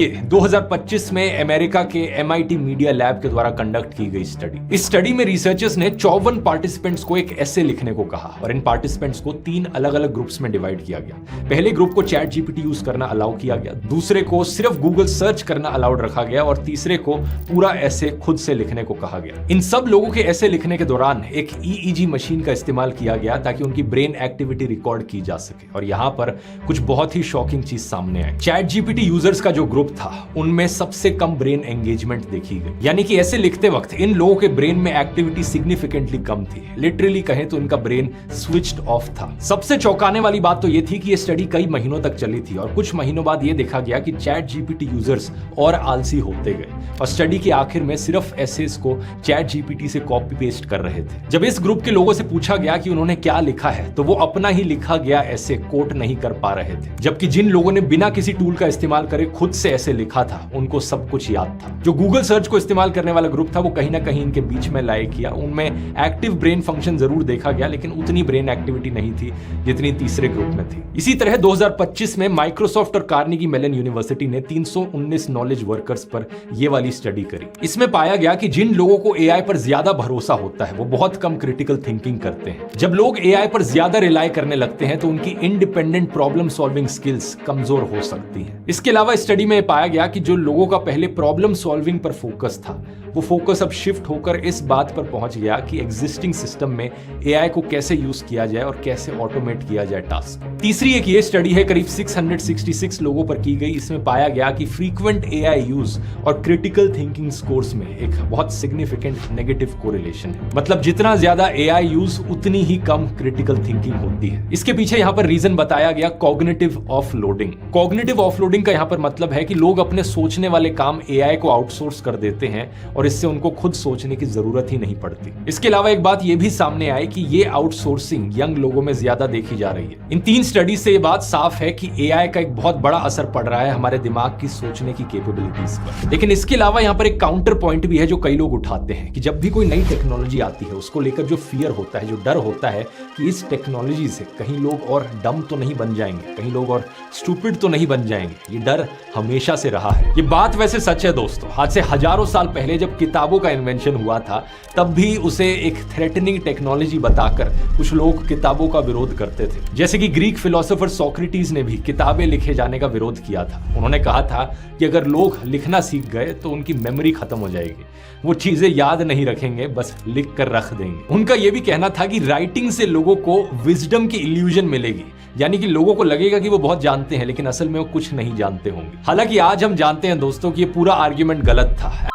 ये 2025 में अमेरिका के MIT मीडिया लैब के द्वारा कंडक्ट की गई स्टडी। इस स्टडी में रिसर्चर्स ने 54 पार्टिसिपेंट्स को एक एसे लिखने को कहा और इन पार्टिसिपेंट्स को 3 अलग अलग ग्रुप्स में डिवाइड किया गया। पहले ग्रुप को चैट जीपीटी यूज करना अलाउ किया गया, दूसरे को सिर्फ गूगल सर्च करना अलाउड रखा गया और तीसरे को पूरा एसे खुद से लिखने को कहा गया। इन सब लोगों के एसे लिखने के दौरान एक EEG मशीन का इस्तेमाल किया गया ताकि उनकी ब्रेन एक्टिविटी रिकॉर्ड की जा सके। और यहां पर कुछ बहुत ही शॉकिंग चीज सामने आई। चैट जीपीटी यूजर्स का जो ग्रुप था उनमें सबसे कम ब्रेन एंगेजमेंट देखी गई, यानी कि ऐसे लिखते वक्त इन लोगों के ब्रेन में एक्टिविटी सिग्निफिकेंटली कम थी। लिटरली कहें तो इनका ब्रेन स्विच्ड ऑफ था। सबसे चौंकाने वाली बात तो यह थी कि यह स्टडी कई महीनों तक चली थी और कुछ महीनों बाद यह देखा गया कि चैट जीपीटी यूजर्स और आलसी होते गए और स्टडी के आखिर में सिर्फ एसेस को चैट जीपीटी से कॉपी पेस्ट कर रहे थे। जब इस ग्रुप के लोगों से पूछा गया कि उन्होंने क्या लिखा है तो वो अपना ही लिखा गया ऐसे कोट नहीं कर पा रहे थे, जबकि जिन लोगों ने बिना किसी टूल का इस्तेमाल करे खुद से ऐसे लिखा था उनको सब कुछ याद था। जो गूगल सर्च को इस्तेमाल करने वाला ग्रुप था वो कहीं ना कहीं इनके बीच में लाए किया। उनमें एक्टिव ब्रेन फंक्शन जरूर देखा गया लेकिन उतनी ब्रेन एक्टिविटी नहीं थी जितनी तीसरे ग्रुप में थी। इसी तरह 2025 में माइक्रोसॉफ्ट और कार्नेगी मेलन यूनिवर्सिटी ने 319 नॉलेज वर्कर्स पर यह वाली स्टडी करी। इसमें पाया गया कि जिन लोगों को एआई पर ज्यादा भरोसा होता है वो बहुत कम क्रिटिकल थिंकिंग करते हैं। जब लोग एआई पर ज्यादा रिलाय करने लगते हैं तो उनकी इंडिपेंडेंट प्रॉब्लम सॉल्विंग स्किल्स कमजोर हो सकती हैं। इसके अलावा स्टडी में पाया गया कि जो लोगों का पहले प्रॉब्लम सॉल्विंग पर फोकस था वो फोकस अब शिफ्ट होकर इस बात पर पहुंच गया कि एग्जिस्टिंग सिस्टम में एआई को कैसे यूज किया जाए और कैसे ऑटोमेट किया जाए टास्क। तीसरी एक ये स्टडी है करीब 666 लोगों पर की गई। इसमें पाया गया कि फ्रीक्वेंट एआई यूज और क्रिटिकल थिंकिंग स्कोर्स में एक बहुत सिग्निफिकेंट नेगेटिव कोरिलेशन है। मतलब जितना ज्यादा एआई यूज उतनी ही कम क्रिटिकल थिंकिंग होती है। इसके पीछे यहां पर रीजन बताया गया कॉग्निटिव ऑफलोडिंग। कॉग्निटिव ऑफलोडिंग का यहां पर मतलब है कि लोग अपने सोचने वाले काम एआई को आउटसोर्स कर देते हैं और इससे उनको खुद सोचने की जरूरत ही नहीं पड़ती। इसके अलावा एक बात यह भी सामने आई कि ये आउटसोर्सिंग यंग लोगों में ज्यादा देखी जा रही है। इन 3 स्टडी से ये बात साफ है कि एआई का एक बहुत बड़ा असर पड़ रहा है हमारे दिमाग की सोचने की कैपेबिलिटीज पर। लेकिन इसके अलावा यहाँ पर एक काउंटर पॉइंट भी है जो कई लोग उठाते हैं कि जब भी कोई नई टेक्नोलॉजी आती है उसको लेकर जो फियर होता है, जो डर होता है कि इस टेक्नोलॉजी से कहीं लोग और डम तो नहीं बन जाएंगे, कहीं लोग और स्टूपिड तो नहीं बन जाएंगे। ये डर हमेशा से रहा है। ये बात वैसे सच है दोस्तों। आज से हजारों साल पहले जब किताबों का इन्वेंशन हुआ था तब भी उसे एक थ्रेटनिंग टेक्नोलॉजी बताकर कुछ लोग किताबों का विरोध करते थे। जैसे कि ग्रीक फिलोसोफर सोक्रेटिस ने भी किताबें लिखे जाने का विरोध किया था। उन्होंने कहा था कि अगर लोग लिखना सीख गए तो उनकी मेमोरी खत्म हो जाएगी, वो चीजें याद नहीं रखेंगे, बस लिख कर रख देंगे। उनका यह भी कहना था कि राइटिंग से लोगों को विजडम की इल्यूजन मिलेगी, यानी कि लोगों को लगेगा कि वो बहुत जानते हैं लेकिन असल में वो कुछ नहीं जानते होंगे। हालांकि आज हम जानते हैं दोस्तों कि ये पूरा आर्ग्यूमेंट गलत था।